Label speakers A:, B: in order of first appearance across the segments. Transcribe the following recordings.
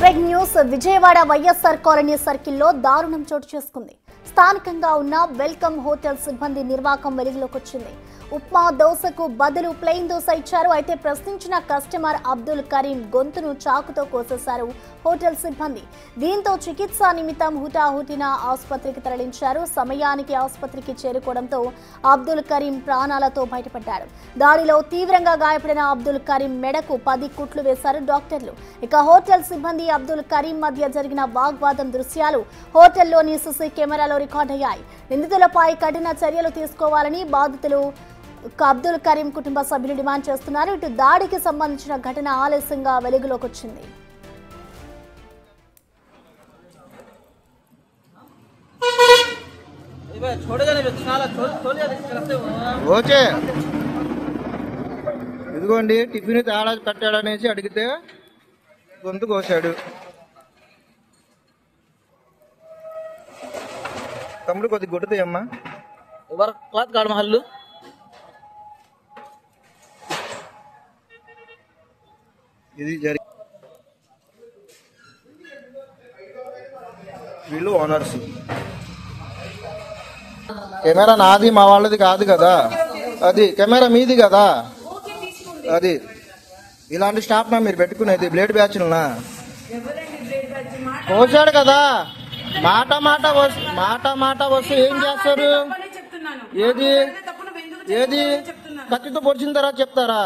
A: Break news Vijayawada YSR colony సర్కిల్లో దారుణం చోటు చేసుకుంది. స్థానికంగా ఉన్న వెల్కమ్ హోటల్ సిబ్బంది నిర్వాకం వెలుగులోకి వచ్చింది. ఉప్మా దోశకు బదులు ప్లెయిన్ దోశ ఇచ్చారు. అయితే ప్రశ్నించిన కస్టమర్ అబ్దుల్ కరీం గొంతును చాకుతో కోసేశారు హోటల్ సిబ్బంది. దీంతో చికిత్స నిమిత్తం హుటాహుటిన ఆసుపత్రికి తరలించారు. సమయానికి ఆసుపత్రికి చేరుకోవడంతో అబ్దుల్ కరీం ప్రాణాలతో బయటపడ్డాడు. దాడిలో తీవ్రంగా గాయపడిన అబ్దుల్ కరీం మెడకు 10 కుట్లు వేశారు డాక్టర్లు. ఇక హోటల్ సిబ్బంది అబ్దుల్ కరీం మధ్య జరిగిన వాగ్వాదం దృశ్యాలు హోటల్లోని సీసీ కెమెరాలో రికార్డయ్యాయి. నిందితులపై కఠిన చర్యలు తీసుకోవాలని బాధితులు అబ్దుల్ కరీం కుటుంబ సభ్యులు డిమాండ్ చేస్తున్నారు. ఇటు దాడికి సంబంధించిన ఘటన ఆలస్యంగా వెలుగులోకి వచ్చింది.
B: ఇదిగోండి టిఫిన్ తేడా కట్టాడనేసి అడిగితే గొంతు కోసాడు. తమ్ముడు కొద్ది కొట్టుతాయమ్మా
C: క్లాత్ కాడు మహల్లు
B: ఇది వీళ్ళు ఓనర్స్. కెమెరా నాది మా వాళ్ళది కాదు కదా, అది కెమెరా మీది కదా. అది ఇలాంటి స్టాఫ్ నా మీరు పెట్టుకునేది బ్లేడ్ బ్యాచ్లునా కోసాడు కదా. మాట మాట వస్తే ఏం చేస్తారు? ఏది ఏది కత్తితో పొడిచిన తర్వాత చెప్తారా?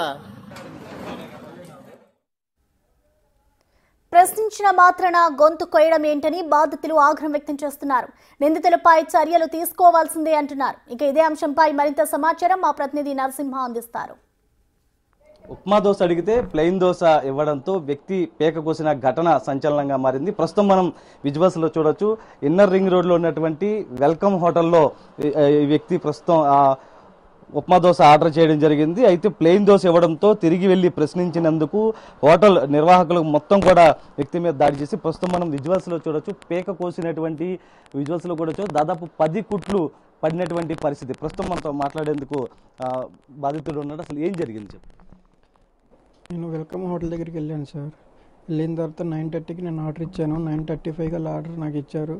A: ప్రశ్నించిన మాత్రాన గొంతు కొయ్యడం ఏంటని బాధితులు ఆగ్రహం వ్యక్తం చేస్తున్నారు. నిందితులపై చర్యలు తీసుకోవాల్సిందే అంటున్నారు. ఇక ఇదే అంశంపై మరింత సమాచారం మా ప్రతినిధి నరసింహ అందిస్తారు.
D: ఉప్మా దోశ అడిగితే ప్లెయిన్ దోశ ఇవ్వడంతో వ్యక్తి పేక కోసిన ఘటన సంచలనంగా మారింది. ప్రస్తుతం మనం విజువల్స్ లో చూడొచ్చు. ఇన్నర్ రింగ్ రోడ్ లో ఉన్నటువంటి వెల్కమ్ హోటల్లో ఈ వ్యక్తి ప్రస్తుతం ఉప్మా దోశ ఆర్డర్ చేయడం జరిగింది. అయితే ప్లెయిన్ దోశ ఇవ్వడంతో తిరిగి వెళ్లి ప్రశ్నించినందుకు హోటల్ నిర్వాహకులు మొత్తం కూడా వ్యక్తి మీద దాడి చేసి ప్రస్తుతం మనం విజువల్స్ లో చూడొచ్చు. పేక కోసినటువంటి విజువల్స్ లో కూడా దాదాపు 10 కుట్లు పడినటువంటి పరిస్థితి. ప్రస్తుతం మనతో మాట్లాడేందుకు బాధితుడు ఉన్నాడు. అసలు ఏం జరిగింది చెప్పు.
E: నేను వెల్కమ్ హోటల్ దగ్గరికి వెళ్ళాను సార్. వెళ్ళిన తర్వాత 9:30కి నేను ఆర్డర్ ఇచ్చాను. 9:35 కల్లా ఆర్డర్ నాకు ఇచ్చారు.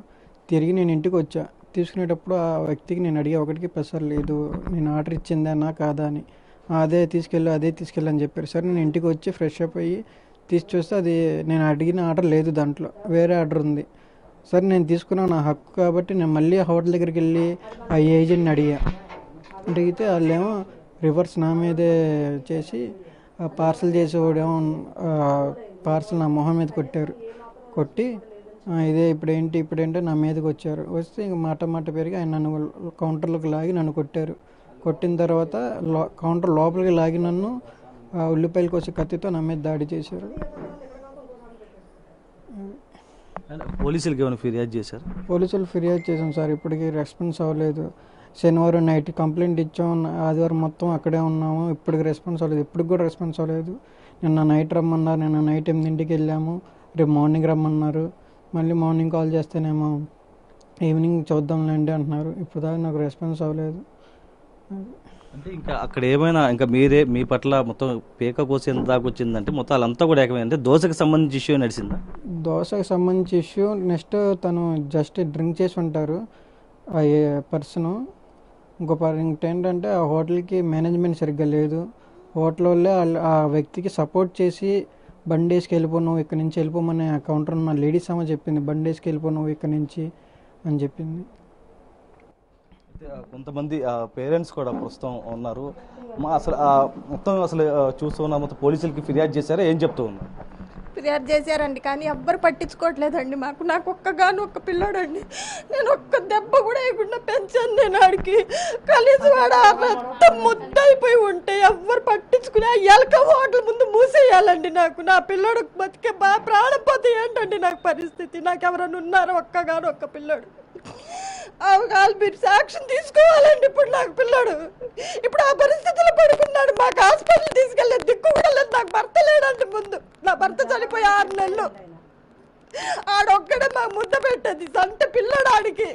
E: తిరిగి నేను ఇంటికి వచ్చా. తీసుకునేటప్పుడు ఆ వ్యక్తికి నేను అడిగా, ఒకటికి ప్రెషర్ లేదు, నేను ఆర్డర్ ఇచ్చిందేనా కాదా అని. అదే తీసుకెళ్ళి అని చెప్పారు. సరే నేను ఇంటికి వచ్చి ఫ్రెష్ అప్ అయ్యి తీసి చూస్తే అది నేను అడిగిన ఆర్డర్ లేదు, దాంట్లో వేరే ఆర్డర్ ఉంది. సరే నేను తీసుకున్నాను, నా హక్కు కాబట్టి నేను మళ్ళీ హోటల్ దగ్గరికి వెళ్ళి ఆ ఏజెంట్ని అడిగితే వాళ్ళేమో రివర్స్ నా మీదే చేసి పార్సల్ చేసేవాడేమో పార్సల్ నా మొహం మీద కొట్టి ఇదే ఇప్పుడేంటో నా మీదకి వచ్చారు. వస్తే ఇంక మాట పెరిగి ఆయన నన్ను కౌంటర్లోకి లాగి నన్ను కొట్టారు. కొట్టిన తర్వాత కౌంటర్ లోపలికి లాగి నన్ను ఉల్లిపాయలు కోసి కత్తితో నా మీద దాడి చేశారు.
D: పోలీసులకి ఏమైనా ఫిర్యాదు చేశారు?
E: పోలీసులు ఫిర్యాదు చేశాం సార్, ఇప్పటికీ రెస్పాన్స్ అవ్వలేదు. శనివారం నైట్ కంప్లైంట్ ఇచ్చాం, ఆదివారం మొత్తం అక్కడే ఉన్నాము, ఇప్పటికి రెస్పాన్స్ అవ్వలేదు. ఇప్పటికి కూడా రెస్పాన్స్ అవ్వలేదు. నిన్న నైట్ రమ్మన్నారు, నిన్న నైట్ 8ంటికి వెళ్ళాము, రేపు మార్నింగ్ రమ్మన్నారు. మళ్ళీ మార్నింగ్ కాల్ చేస్తేనేమో ఈవినింగ్ చూద్దాంలేండి అంటున్నారు. ఇప్పుడు దాకా నాకు రెస్పాన్స్ అవ్వలేదు.
D: అంటే ఇంకా అక్కడ ఏమైనా ఇంకా మీ పట్ల మొత్తం పేక కోసేంత దాకా వచ్చిందంటే మొత్తం వాళ్ళంతా కూడా ఏకమైంది. దోశకు సంబంధించి ఇష్యూ నడిచిందా?
E: దోశకు సంబంధించి ఇష్యూ నెక్స్ట్ తను జస్ట్ డ్రింక్ చేసి ఉంటారు ఆ పర్సన్. ఇంకోటి ఏంటంటే ఆ హోటల్కి మేనేజ్మెంట్ సరిగ్గా లేదు. హోటల్ వాళ్ళే ఆ వ్యక్తికి సపోర్ట్ చేసి బండి వేసుకు వెళ్ళిపో, నువ్వు ఇక్కడి నుంచి వెళ్ళిపోమని ఆ కౌంటర్ ఉన్న లేడీస్ అమ్మ చెప్పింది. బండి వేసుకు వెళ్ళిపో నువ్వు ఇక్కడి నుంచి అని చెప్పింది.
D: కొంతమంది పేరెంట్స్ కూడా ప్రస్తుతం ఉన్నారు. అసలు మొత్తం చూస్తూ ఉన్న మొత్తం పోలీసులకి ఫిర్యాదు చేశారా? ఏం చెప్తూ ఉన్నారు?
F: ఫిర్యాదు చేశారండి, కానీ ఎవ్వరు పట్టించుకోవట్లేదండి. నాకు ఒక్క పిల్లాడండి, నేను ఒక్క దెబ్బ కూడా వేయకుండా పెంచాను. నేను ఆడికి కనీసం వాడు రక్తం ముద్దయిపోయి ఉంటే ఎవ్వరు పట్టించుకుని ఆ ఎలక హోటల్ ముందు మూసేయాలండి. నా పిల్లాడు బతికే ప్రాణం పోతే ఏంటండి నాకు పరిస్థితి? నాకు ఎవరైనా ఉన్నారు ఒక్క పిల్లాడు? మీరు సాక్ష్యం తీసుకోవాలండి. ఇప్పుడు నాకు పిల్లాడు ఇప్పుడు ఆ పరిస్థితిలో పడుకున్నాడు. మాకు హాస్పిటల్ తీసుకెళ్ళే దిక్కు కూడా లేదు. నాకు భర్త లేడండి. ముందు నా భర్త చనిపోయి 6 నెలలు. ఆడొక్కడే మాకు ముద్ద పెట్టేది. సంట పిల్లడు ఆడికి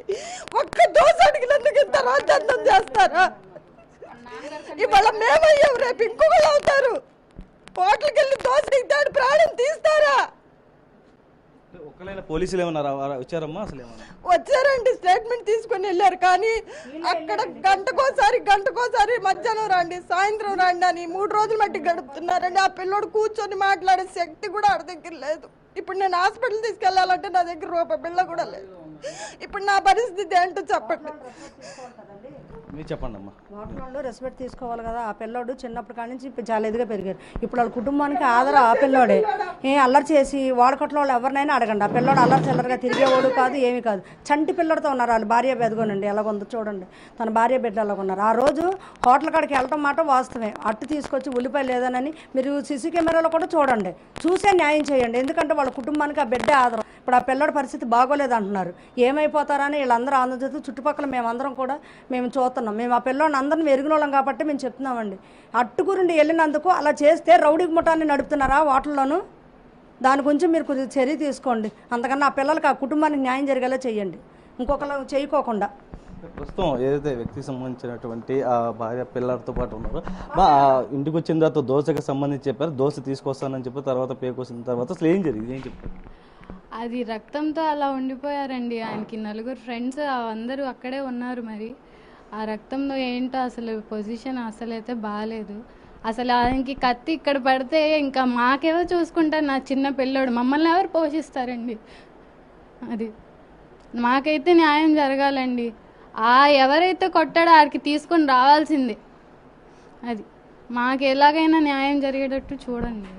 F: ఒక్క దోశ అడిగినందుకు ఇంత రాజ్యాంగం చేస్తారా? ఇవాళ మేమయ్యాం, రేపు ఇంకొకళ్ళు అవుతారు. హోటల్కి వెళ్ళి దోశ ఇద్దాడు ప్రాణం తీస్తారా?
D: ఎవరైనా పోలీసులు ఏమన్నా వచ్చారమ్మా అసలు ఏమన్నా?
F: వచ్చారండి, స్టేట్మెంట్ తీసుకొని వెళ్ళారు. కానీ అక్కడ గంటకోసారి మధ్యాహ్నం రండి, సాయంత్రం రండి అని 3 రోజులు మట్టి గడుపుతున్నారండి. ఆ పిల్లోడు కూర్చొని మాట్లాడే శక్తి కూడా ఆడ దగ్గర లేదు. ఇప్పుడు నేను హాస్పిటల్ తీసుకెళ్లాలంటే నా దగ్గర రూపాయి బిళ్ళ కూడా లేదు. ఇప్పుడు నా పరిస్థితి ఏంటో చెప్పండి.
D: మీరు చెప్పండి అమ్మా.
G: వాళ్ళు రెస్పెక్ట్ తీసుకోవాలి కదా. ఆ పిల్లోడు చిన్నప్పటి కాడి నుంచి చాలా ఎదుగా పెరిగారు. ఇప్పుడు వాళ్ళ కుటుంబానికి ఆధారం ఆ పిల్లోడే. అల్లరి చేసి వాడకట్లో వాళ్ళు ఎవరినైనా అడగండి. ఆ పిల్లోడు అల్లరి చిల్లరగా తిరిగేవాడు కాదు, ఏమీ కాదు. చంటి పిల్లడితో ఉన్నారు. వాళ్ళు భార్య బెదగోనండి ఎలాగొందో చూడండి, తన భార్య బిడ్డ ఎలాగొన్నారు. ఆ రోజు హోటల్ కాడికి వెళ్ళటం మాట వాస్తవమే. అట్టు తీసుకొచ్చి ఉల్లిపాయ లేదనని మీరు సీసీ కెమెరాలో కూడా చూడండి, చూసే న్యాయం చేయండి. ఎందుకంటే వాళ్ళ కుటుంబానికి ఆ బిడ్డ ఆధారం. ఇప్పుడు ఆ పిల్లడి పరిస్థితి బాగోలేదు అంటున్నారు. ఏమైపోతారని వీళ్ళందరూ ఆంధ్రజ్యోతి చుట్టుపక్కల మేమందరం కూడా మేము చూస్తున్నాం. మేము ఆ పిల్లని అందరిని ఎరిగినోళ్ళం కాబట్టి మేము చెప్తున్నామండి. అట్టుగురుండి వెళ్ళినందుకు అలా చేస్తే రౌడీ ముఠాన్ని నడుపుతున్నారా వాటిల్లోనూ? దాని గురించి మీరు కొద్దిగా చర్య తీసుకోండి. అంతకన్నా ఆ పిల్లలకి ఆ కుటుంబానికి న్యాయం జరిగేలా చేయండి, ఇంకొకరు చేయకోకుండా.
D: ప్రస్తుతం ఏదైతే వ్యక్తికి సంబంధించినటువంటి ఆ భార్య పిల్లలతో పాటు ఉన్నారో ఇంటికి వచ్చిన తర్వాత దోశకి సంబంధించి చెప్పారు, దోశ తీసుకొస్తానని చెప్పి తర్వాత పేకొచ్చిన తర్వాత అసలు ఏం జరిగింది, ఏం చెప్పారు?
H: అది రక్తంతో అలా ఉండిపోయారండి. ఆయనకి 4 ఫ్రెండ్స్ అందరూ అక్కడే ఉన్నారు. మరి ఆ రక్తంలో ఏంటో అసలు పొజిషన్ అసలైతే బాగాలేదు. అసలు ఆయనకి కత్తి ఇక్కడ పడితే ఇంకా మాకెవరు చూసుకుంటారు? నా చిన్న పిల్లోడు, మమ్మల్ని ఎవరు పోషిస్తారండి? అది మాకైతే న్యాయం జరగాలండి. ఎవరైతే కొట్టాడో ఆడికి తీసుకొని రావాల్సిందే. అది మాకు ఎలాగైనా న్యాయం జరిగేటట్టు చూడండి.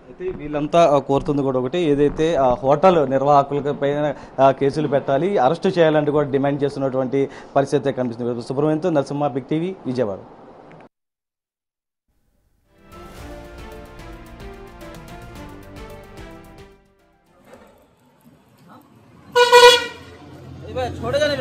D: అయితే వీళ్ళంతా కోరుతుంది కూడా ఒకటి, ఏదైతే హోటల్ నిర్వాహకుల పైన కేసులు పెట్టాలి, అరెస్టు చేయాలంటే కూడా డిమాండ్ చేస్తున్నటువంటి పరిస్థితి కనిపిస్తుంది. సుబ్రహ్మణ్యంతో నరసింహ, బిగ్ టీవీ, విజయవాడ.
C: छोड़ेगा नहीं।